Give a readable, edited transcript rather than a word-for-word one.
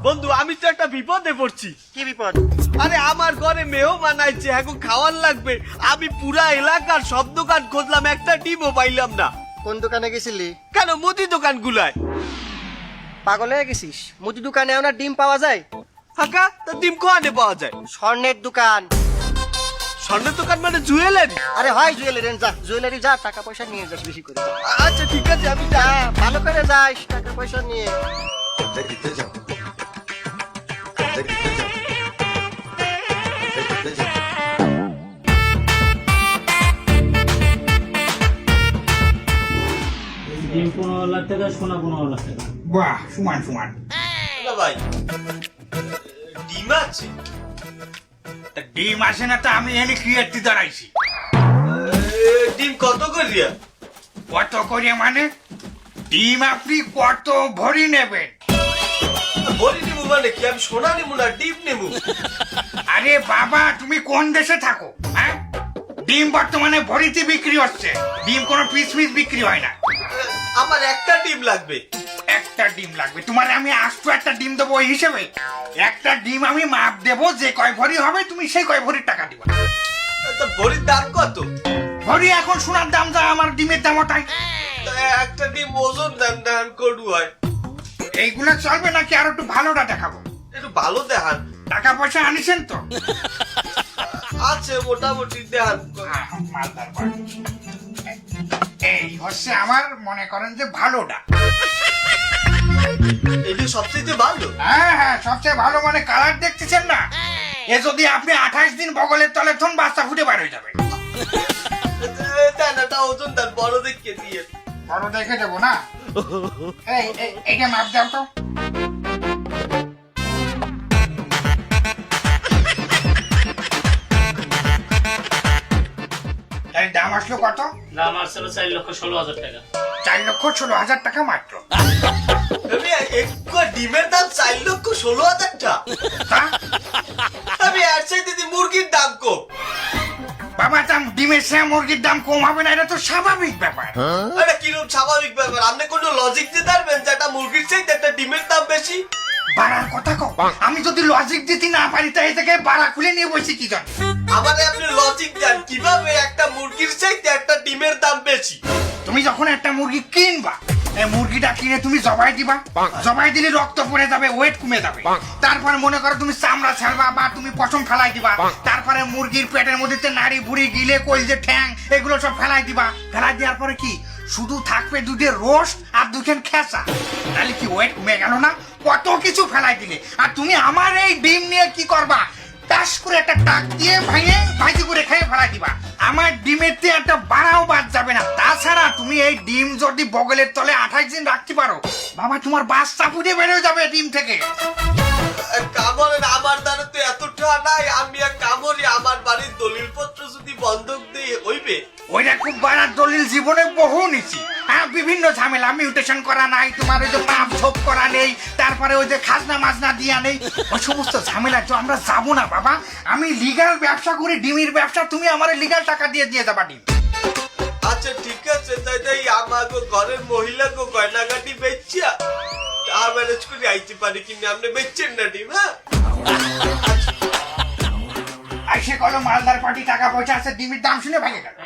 বন্ধু আমি তো একটা বিপদে পড়ছি। কি বিপদ? আরে আমার ঘরে মেহমান আইছে, এখন খাওয়ার লাগবে। আমি পুরা এলাকার সব দোকান খুঁজলাম, একটা ডিমও পাইলাম না। কোন দোকানে গেছিলি? কেন মুদি দোকান গুলায়? পাগল হয়ে গেছিস? মুদি দোকানে না ডিম পাওয়া যায়? কাকা তা ডিম কোয়ানে পাওয়া যায়? স্বর্ণের দোকান। স্বর্ণের দোকান মানে জুয়েলারি? আরে হয় জুয়েলারি, যা জুয়েলারি যা, টাকা পয়সা নিয়ে যাস বেশি করে। আচ্ছা ঠিক আছে, আমি যা, ভালো করে যাস, টাকা পয়সা নিয়ে। ডিম 15 লাখ টাকা, সোনা 15 লাখ টাকা। বাহ, সমান সমান। ভাই ডিম আছে? ডিম আসে না তো আমি এনে ক্রিয়েট দাঁড়াইছি। ডিম কত করিয়া? কত করে মানে? ডিম আপনি কত ভরি নেবেন? ভরি নিবো মানে কি? আমি সোনা নিবো না ডিম নেবো। আরে বাবা, তুমি কোন দেশে থাকো? হ্যাঁ, ডিম বর্তমানে ভরিতে বিক্রি হচ্ছে। ডিম কোনো পিস পিস বিক্রি হয় না। আমার একটা ডিম লাগবে। একটা ডিম লাগবে? তোমার আমি আস্ত একটা ডিম দেবো ওই হিসেবে? একটা ডিম আমি মাপ দেবো, যে কয় ভরি হবে তুমি সেই কয় ভরির টাকা দিবা। তা ভরির দাম কত? ভরি এখন সোনার দাম যা, আমার ডিমের দাম ওটাই। তা একটা ডিম ওজন দেন দেন করু হয়। এইগুলো চলবে নাকি আরো একটু ভালোটা দেখাবো? একটু ভালো দেখান। টাকা পয়সা আনিছেন তো? আছে মোটামুটি দেখান। মালদার বাড়ি। এই হচ্ছে আমার মনে করেন যে ভালোটা। এটা সবচেয়ে ভালো। হ্যাঁ হ্যাঁ, সবচেয়ে ভালো মানে কালার দেখতেছেন না? এ যদি আপনি 28 দিন বগলের তলে থন, বাচ্চা ফুটে বার হয়ে যাবে। দেন একটা ওজন দেন, বড় দেখে দিয়ে। বড় দেখে দেবো না? এইটা মাপ দাও তো। এর দাম আসলো কত? দাম আসছিল 4,16,000 টাকা। 4,16,000 টাকা মাত্র। আমি এক ডিমের দাম 4,16,000 টাকা। তা? আমি এর চাইতে দি মুরগির দাম কম। বাবা, দাম ডিমের চেয়ে মুরগির দাম কম হবে না? এটা তো স্বাভাবিক ব্যাপার। এটা কিরকম স্বাভাবিক ব্যাপার? আপনি কোনো লজিক দিতে পারবেন যে একটা মুরগির চাইতে একটা ডিমের দাম বেশি? বাড়ার কথা কও। আমি যদি লজিক দিতে না পারি তাই এই থেকে বাড়া খুলে নিয়ে বসি কি জানি। আমারে আপনি লজিক দেন কিভাবে একটা মুরগির চাইতে একটা ডিমের দাম বেশি? তুমি যখন একটা মুরগি কিনবা, এই মুরগিটা কিনে তুমি জবাই দিবা। জবাই দিলে রক্ত পড়ে যাবে, ওয়েট কমে যাবে। তারপরে মনে করো তুমি চামড়া ছাড়বা বা তুমি পশম ফেলাই দিবা। তারপরে মুরগির পেটের মধ্যে নাড়ি ভুড়ি গিলে কলজে ঠ্যাং এগুলো সব ফেলাই দিবা। ফেলাই দেওয়ার পরে কি শুধু থাকবে দুধের রোস্ট আর দুখান খেসা। তাহলে কি ওয়েট কমে গেল না? কত কিছু ফেলাই দিলে। আর তুমি আমার এই ডিম নিয়ে কি করবা? টাস করে একটা টাক দিয়ে ভাঙে ভাজি করে খেয়ে ফেলাই দিবা। আমার ডিমের তে একটা বাড়াও বাদ যাবে না। তাছাড়া তুমি এই ডিম যদি বগলের তলে 28 দিন রাখতে পারো, বাবা তোমার বাচ্চা ফুটে বেরোয় যাবে ডিম থেকে। কামড়েন, আমার দ্বারা তো এতটা নাই। আমি এক কামড়ি, আমার বাড়ির দলিল পত্র যদি বন্ধক দিয়ে হইবে। ওইটা খুব বাড়ার দলিল জীবনে বহু নিছি। হ্যাঁ, বিভিন্ন ঝামেলা, মিউটেশন করা নাই, তোমার ওই যে মাপ ঝোপ করা নেই, তারপরে ওই যে খাজনা মাজনা দিয়া নেই, ওই সমস্ত ঝামেলা তো আমরা যাবো না বাবা। আমি লিগাল ব্যবসা করি, ডিমের ব্যবসা। তুমি আমার লিগাল টাকা দিয়ে দিয়ে যাবা ডিম। আচ্ছা ঠিক আছে, তাই আমাকে ঘরের মহিলাকে গয়নাগাটি বেচিয়া তা ম্যানেজ করে আইতে পারি, কিন্তু আপনি বেচছেন না ডিম। হ্যাঁ আইসে কলো মালদার পার্টি টাকা পয়সা আছে, ডিমের দাম শুনে ভাগে গেল।